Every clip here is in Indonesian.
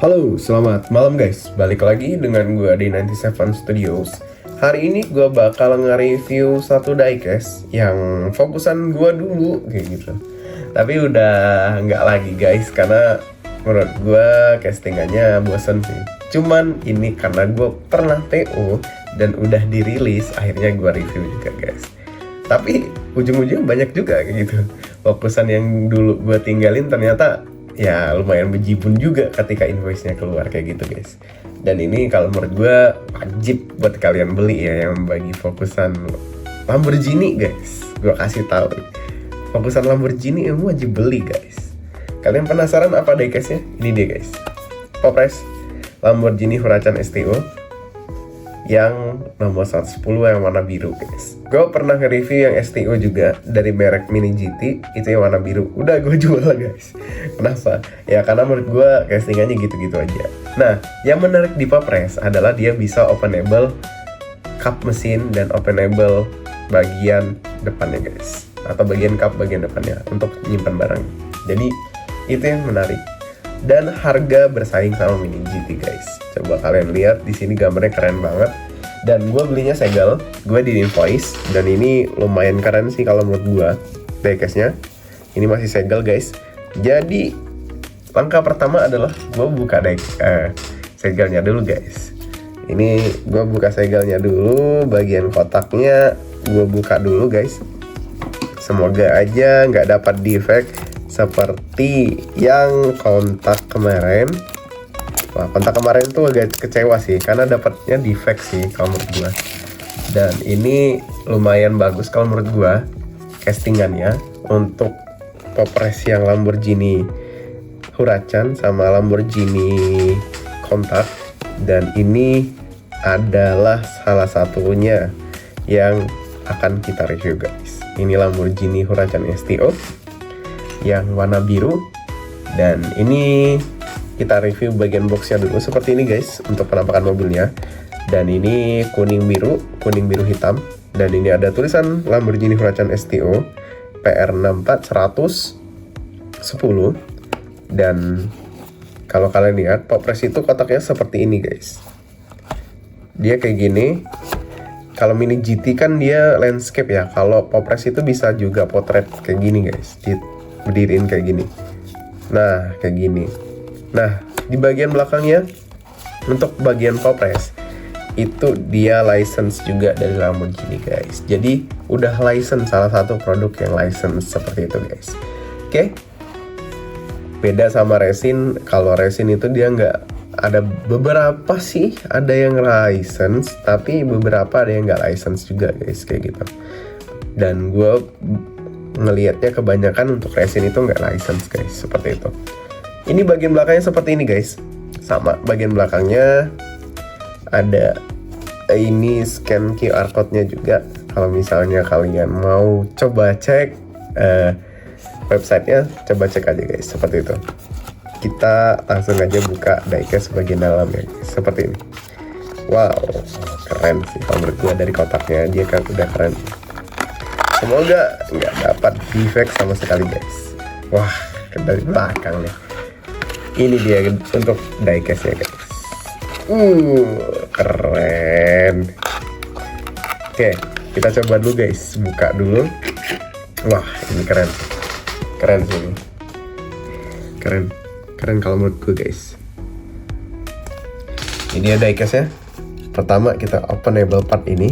Halo, selamat malam guys. Balik lagi dengan gue di 97 Studios. Hari ini gue bakal nge-review satu diecast yang fokusan gue dulu kayak gitu. Tapi udah nggak lagi guys, karena menurut gue castingannya bosen sih. Cuman ini karena gue pernah TO dan udah dirilis, akhirnya gue review juga guys. Tapi ujung-ujungnya banyak juga kayak gitu. Fokusan yang dulu gue tinggalin ternyata ya lumayan bejibun juga ketika invoice-nya keluar kayak gitu guys. Dan ini kalau menurut gue wajib buat kalian beli ya, yang bagi fokusan Lamborghini guys. Gue kasih tahu fokusan Lamborghini yang wajib beli guys. Kalian penasaran apa diecast-nya? Ini dia guys, Popres Lamborghini Huracan STO yang nomor 110 yang warna biru guys. Gue pernah nge-review yang STO juga dari merek Mini GT, itu yang warna biru. Udah gue jual guys. Kenapa? Ya karena menurut gue castingannya gitu-gitu aja. Nah, yang menarik di Popres adalah dia bisa openable kap mesin dan openable bagian depannya guys, atau bagian kap bagian depannya untuk nyimpan barang. Jadi itu yang menarik. Dan harga bersaing sama Mini GT guys. Coba kalian lihat di sini gambarnya keren banget. Dan gue belinya segel, gue di invoice. Dan ini lumayan keren sih kalau menurut gue diecast-nya. Ini masih segel guys. Jadi langkah pertama adalah gue buka segelnya dulu guys. Ini gue buka segelnya dulu, bagian kotaknya gue buka dulu guys. Semoga aja nggak dapat defect seperti yang kontak kemarin. Wah, kontak kemarin tuh agak kecewa sih karena dapatnya defect sih kalau menurut gua. Dan ini lumayan bagus kalau menurut gua castingannya untuk Popres yang Lamborghini Huracan sama Lamborghini kontak. Dan ini adalah salah satunya yang akan kita review guys. Ini Lamborghini Huracan STO yang warna biru. Dan ini kita review bagian boxnya dulu seperti ini guys untuk penampakan mobilnya. Dan ini kuning biru hitam. Dan ini ada tulisan Lamborghini Huracan STO PR64 110. Dan kalau kalian lihat Popres itu kotaknya seperti ini guys. Dia kayak gini. Kalau Mini GT kan dia landscape ya. Kalau Popres itu bisa juga potret kayak gini guys. Berdiriin kayak gini. Nah, kayak gini. Nah, di bagian belakangnya untuk bagian Popres itu dia license juga dari Lamborghini guys. Jadi udah license, salah satu produk yang license seperti itu guys. Oke. Beda sama resin. Kalau resin itu dia nggak ada, beberapa sih ada yang license, tapi beberapa ada yang nggak license juga guys kayak gitu. Dan gue ngelihatnya kebanyakan untuk resin itu nggak license guys, seperti itu. Ini bagian belakangnya seperti ini guys, sama bagian belakangnya ada ini scan QR code-nya juga. Kalau misalnya kalian mau coba cek websitenya, coba cek aja guys, seperti itu. Kita langsung aja buka diecast bagian dalam ya guys, seperti ini. Wow, keren sih kalau menurut gue dari kotaknya, dia kan udah keren. Semoga nggak dapat defect sama sekali guys. Wah, dari belakang nih. Ini dia untuk diecast-nya guys. Keren. Oke, kita coba dulu guys. Buka dulu. Wah, ini keren. Keren sih ini. Keren kalau menurut gue guys. Ini ada diecast-nya. Pertama kita openable part ini.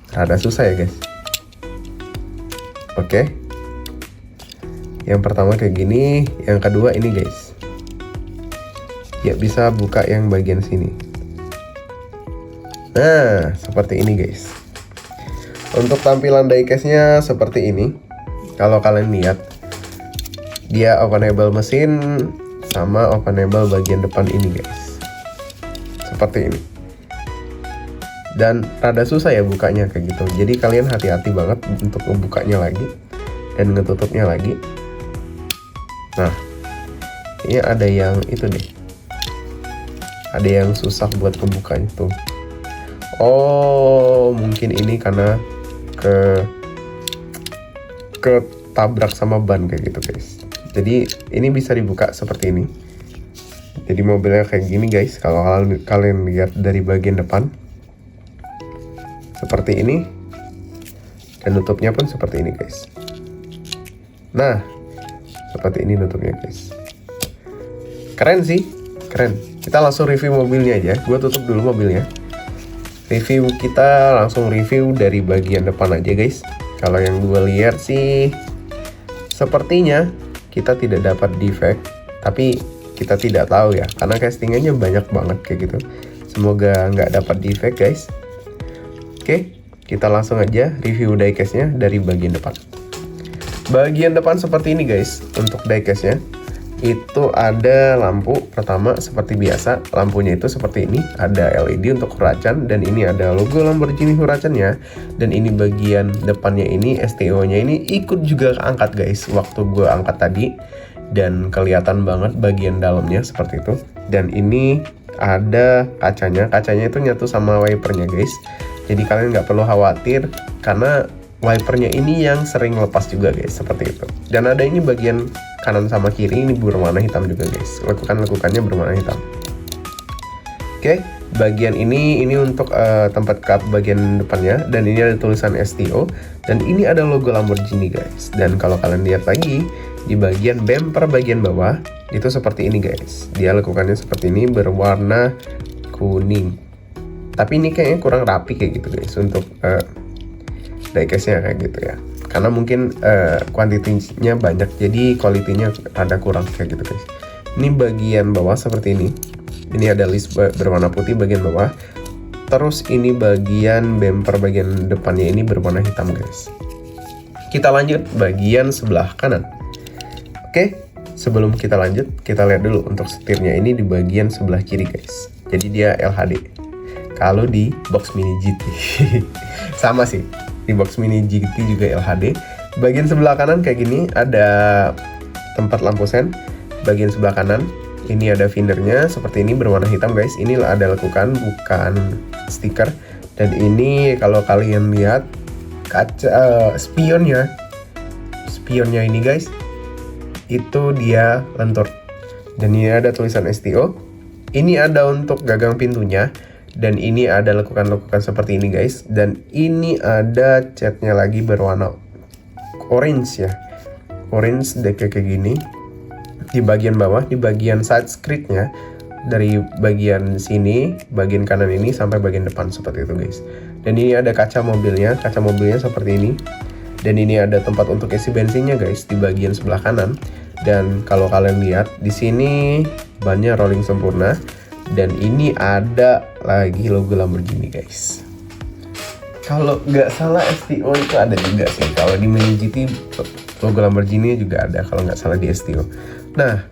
Rada susah ya guys. Oke. Yang pertama kayak gini, yang kedua ini guys. Ya bisa buka yang bagian sini. Nah, seperti ini guys. Untuk tampilan diecast-nya seperti ini. Kalau kalian lihat, dia openable mesin sama openable bagian depan ini guys. Seperti ini. Dan rada susah ya bukanya kayak gitu. Jadi kalian hati-hati banget untuk membukanya lagi dan ngetutupnya lagi. Nah, ini ada yang itu deh. Ada yang susah buat ngebukanya tuh. Oh, mungkin ini karena ke ketabrak sama ban kayak gitu guys. Jadi ini bisa dibuka seperti ini. Jadi mobilnya kayak gini guys, kalau kalian lihat dari bagian depan seperti ini, dan nutupnya pun seperti ini guys. Nah, seperti ini nutupnya guys. Keren sih, keren. Kita langsung review mobilnya aja. Gue tutup dulu mobilnya. Review kita langsung review dari bagian depan aja guys. Kalau yang gue lihat sih, sepertinya kita tidak dapat defect, tapi kita tidak tahu ya, karena castingannya banyak banget kayak gitu. Semoga nggak dapat defect guys. Oke, kita langsung aja review diecastnya dari bagian depan. Bagian depan seperti ini guys. Untuk diecastnya itu ada lampu pertama seperti biasa. Lampunya itu seperti ini, ada LED untuk Huracan, dan ini ada logo Lamborghini Huracannya. Dan ini bagian depannya ini, STO-nya ini ikut juga keangkat guys waktu gue angkat tadi, dan kelihatan banget bagian dalamnya seperti itu. Dan ini ada kacanya itu nyatu sama wipernya guys. Jadi kalian nggak perlu khawatir karena wipernya ini yang sering lepas juga guys, seperti itu. Dan ada ini bagian kanan sama kiri ini berwarna hitam juga guys. Lekukannya berwarna hitam. Oke, bagian ini untuk tempat kap bagian depannya, dan ini ada tulisan STO, dan ini ada logo Lamborghini guys. Dan kalau kalian lihat lagi di bagian bumper bagian bawah itu seperti ini guys. Dia lekukannya seperti ini berwarna kuning. Tapi ini kayaknya kurang rapi kayak gitu guys untuk diecastnya kayak gitu ya. Karena mungkin kuantitinya banyak, jadi kualitinya rada kurang kayak gitu guys. Ini bagian bawah seperti ini. Ini ada list berwarna putih bagian bawah. Terus ini bagian bumper bagian depannya ini berwarna hitam guys. Kita lanjut bagian sebelah kanan. Oke, sebelum kita lanjut, kita lihat dulu untuk setirnya ini di bagian sebelah kiri guys. Jadi dia LHD. Kalau di box mini GT sama sih, di box mini GT juga LHD. Bagian sebelah kanan kayak gini ada tempat lampu sen. Bagian sebelah kanan ini ada fendernya seperti ini berwarna hitam guys. Ini ada lekukan, bukan stiker. Dan ini kalau kalian lihat kaca spionnya ini guys, itu dia lentur. Dan ini ada tulisan STO. Ini ada untuk gagang pintunya. Dan ini ada lekukan-lekukan seperti ini guys. Dan ini ada catnya lagi berwarna orange ya. Orange kayak gini. Di bagian bawah, di bagian side skirtnya, dari bagian sini, bagian kanan ini sampai bagian depan seperti itu guys. Dan ini ada kaca mobilnya seperti ini. Dan ini ada tempat untuk isi bensinnya guys di bagian sebelah kanan. Dan kalau kalian lihat di sini bannya rolling sempurna. Dan ini ada lagi logo Lamborghini guys. Kalau nggak salah STO itu ada juga sih. Kalau di Mini GT logo Lamborghini juga ada kalau nggak salah di STO. Nah,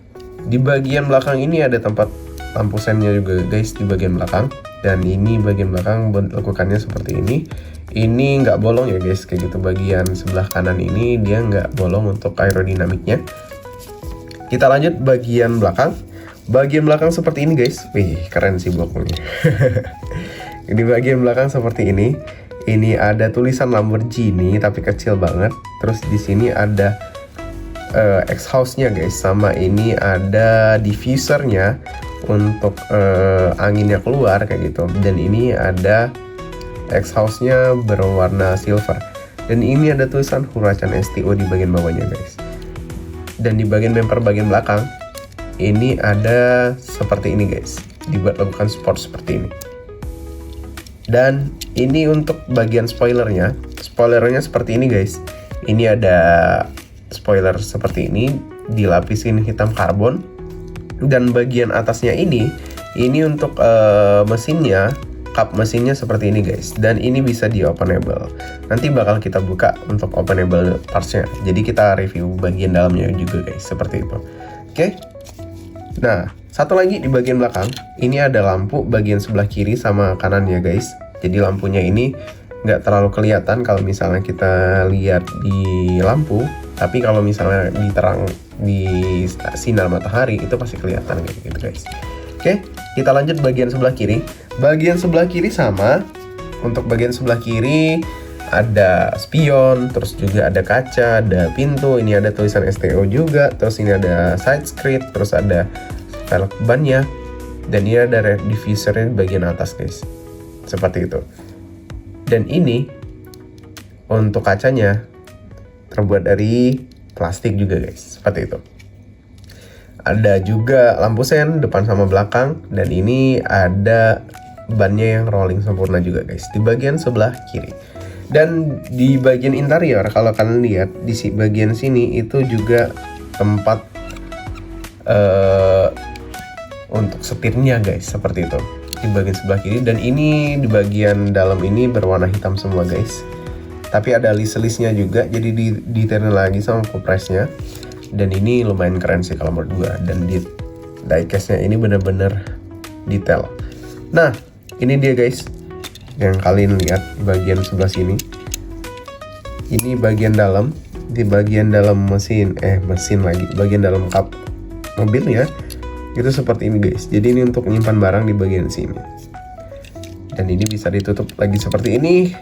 di bagian belakang ini ada tempat lampu sennya juga guys di bagian belakang. Dan ini bagian belakang lekukannya seperti ini. Ini nggak bolong ya guys, kayak gitu. Bagian sebelah kanan ini dia nggak bolong untuk aerodinamiknya. Kita lanjut bagian belakang. Bagian belakang seperti ini guys. Wih, keren sih bloknya. Di bagian belakang seperti ini. Ini ada tulisan Lamborghini tapi kecil banget. Terus di sini ada exhaust-nya guys, sama ini ada diffusernya untuk anginnya keluar kayak gitu. Dan ini ada exhaust-nya berwarna silver. Dan ini ada tulisan Huracan STO di bagian bawahnya guys. Dan di bagian bumper bagian belakang ini ada seperti ini guys, dibuat lekukan sport seperti ini. Dan ini untuk bagian spoilernya seperti ini guys. Ini ada spoiler seperti ini dilapisin hitam karbon. Dan bagian atasnya ini untuk mesinnya, kap mesinnya seperti ini guys. Dan ini bisa di openable. Nanti bakal kita buka untuk openable partsnya. Jadi kita review bagian dalamnya juga guys, seperti itu. Oke. Nah, satu lagi di bagian belakang, ini ada lampu bagian sebelah kiri sama kanan ya guys. Jadi lampunya ini nggak terlalu kelihatan kalau misalnya kita lihat di lampu, tapi kalau misalnya diterang di sinar matahari itu pasti kelihatan kayak gitu guys. Oke, kita lanjut bagian sebelah kiri. Bagian sebelah kiri sama. Untuk bagian sebelah kiri ada spion, terus juga ada kaca, ada pintu, ini ada tulisan STO juga, terus ini ada side skirt, terus ada velg bannya, dan ini ada red diffusernya di bagian atas guys, seperti itu. Dan ini untuk kacanya terbuat dari plastik juga guys, seperti itu. Ada juga lampu sen depan sama belakang, dan ini ada bannya yang rolling sempurna juga guys di bagian sebelah kiri. Dan di bagian interior kalau kalian lihat di bagian sini itu juga tempat untuk setirnya guys, seperti itu di bagian sebelah kiri. Dan ini di bagian dalam ini berwarna hitam semua guys, tapi ada list-listnya juga, jadi detail lagi sama popresnya. Dan ini lumayan keren sih kalau menurut gua, dan di diecast-nya ini bener-bener detail. Nah ini dia guys yang kalian lihat di bagian sebelah sini. Ini bagian dalam, di bagian dalam mesin lagi, bagian dalam kap mobilnya itu seperti ini guys. Jadi ini untuk menyimpan barang di bagian sini, dan ini bisa ditutup lagi seperti ini.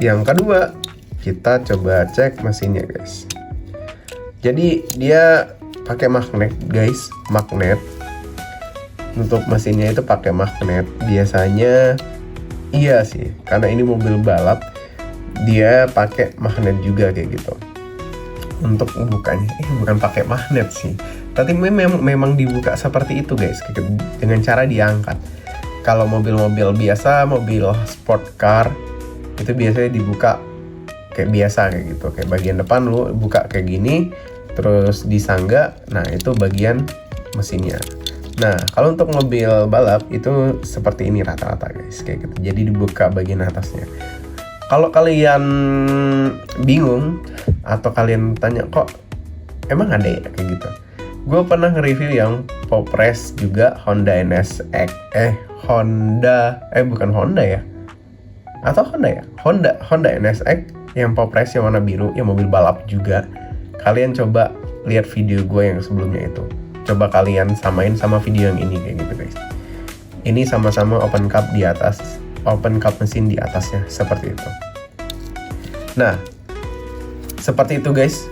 Yang kedua, kita coba cek mesinnya guys. Jadi dia pakai magnet guys, magnet untuk mesinnya itu pakai magnet. Biasanya iya sih, karena ini mobil balap, dia pakai magnet juga kayak gitu. Untuk bukanya, bukan pakai magnet sih, tapi memang dibuka seperti itu guys, dengan cara diangkat. Kalau mobil-mobil biasa, mobil sport car, itu biasanya dibuka kayak biasa kayak gitu. Kayak bagian depan lu buka kayak gini, terus disangga, nah itu bagian mesinnya. Nah, kalau untuk mobil balap itu seperti ini rata-rata guys, kayak gitu. Jadi dibuka bagian atasnya. Kalau kalian bingung atau kalian tanya kok emang ada ya kayak gitu, gue pernah nge-review yang Popres juga Honda NSX, Honda NSX yang Popres yang warna biru, yang mobil balap juga. Kalian coba lihat video gue yang sebelumnya itu. Coba kalian samain sama video yang ini kayak gitu guys. Ini sama-sama open cup di atas, open cup mesin di atasnya seperti itu. Nah, seperti itu guys.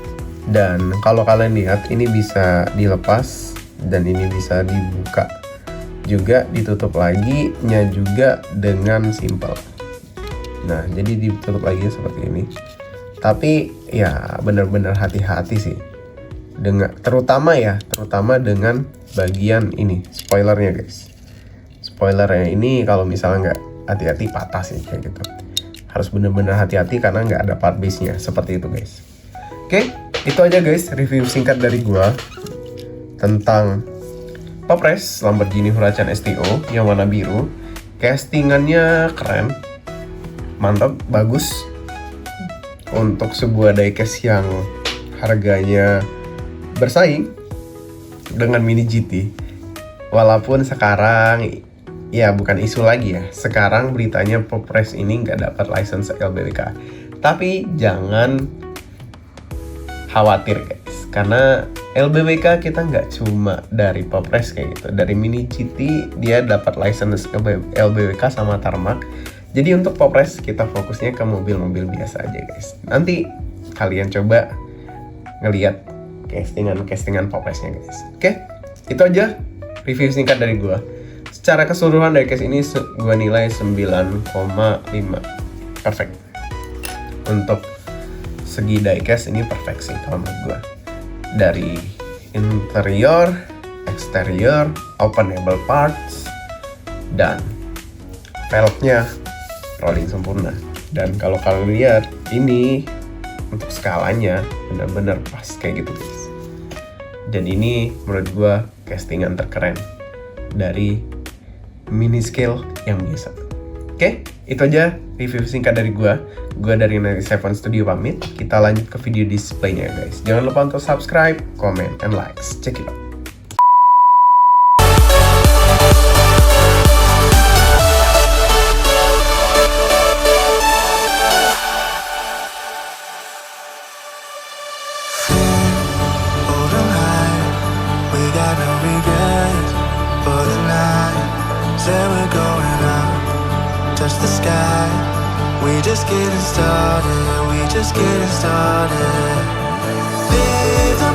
Dan kalau kalian lihat ini bisa dilepas dan ini bisa dibuka juga, ditutup lagi nya juga dengan simple. Nah, jadi ditutup lagi seperti ini. Tapi ya benar-benar hati-hati sih. Terutama dengan bagian ini spoilernya guys. Spoilernya ini kalau misalnya nggak hati-hati patah sih kayak gitu. Harus bener-bener hati-hati karena nggak ada part base-nya, seperti itu guys. Oke, itu aja guys review singkat dari gua tentang Popres Lamborghini Huracan STO yang warna biru. Castingannya keren, mantap, bagus untuk sebuah diecast yang harganya bersaing dengan Mini GT. Walaupun sekarang ya bukan isu lagi ya, sekarang beritanya Popres ini nggak dapat license LBWK. Tapi jangan khawatir guys, karena LBWK kita nggak cuma dari Popres kayak gitu, dari Mini GT dia dapat license LBWK sama Tarmac. Jadi untuk Popres kita fokusnya ke mobil-mobil biasa aja guys. Nanti kalian coba ngelihat castingan Popresnya guys. Oke, itu aja review singkat dari gua. Secara keseluruhan diecast ini gua nilai 9,5 perfect. Untuk segi diecast ini perfect sih kalau menurut gua. Dari interior, eksterior, openable parts, dan velgnya rolling sempurna. Dan kalau kalian lihat ini untuk skalanya benar-benar pas kayak gitu guys. Dan ini menurut gua castingan terkeren dari mini scale yang biasa. Oke, itu aja review singkat dari gua. Gua dari 97 Studio pamit. Kita lanjut ke video displaynya guys. Jangan lupa untuk subscribe, comment, and likes. Check it out. Say we're going out, touch the sky. We just getting started, we just getting started. Leave the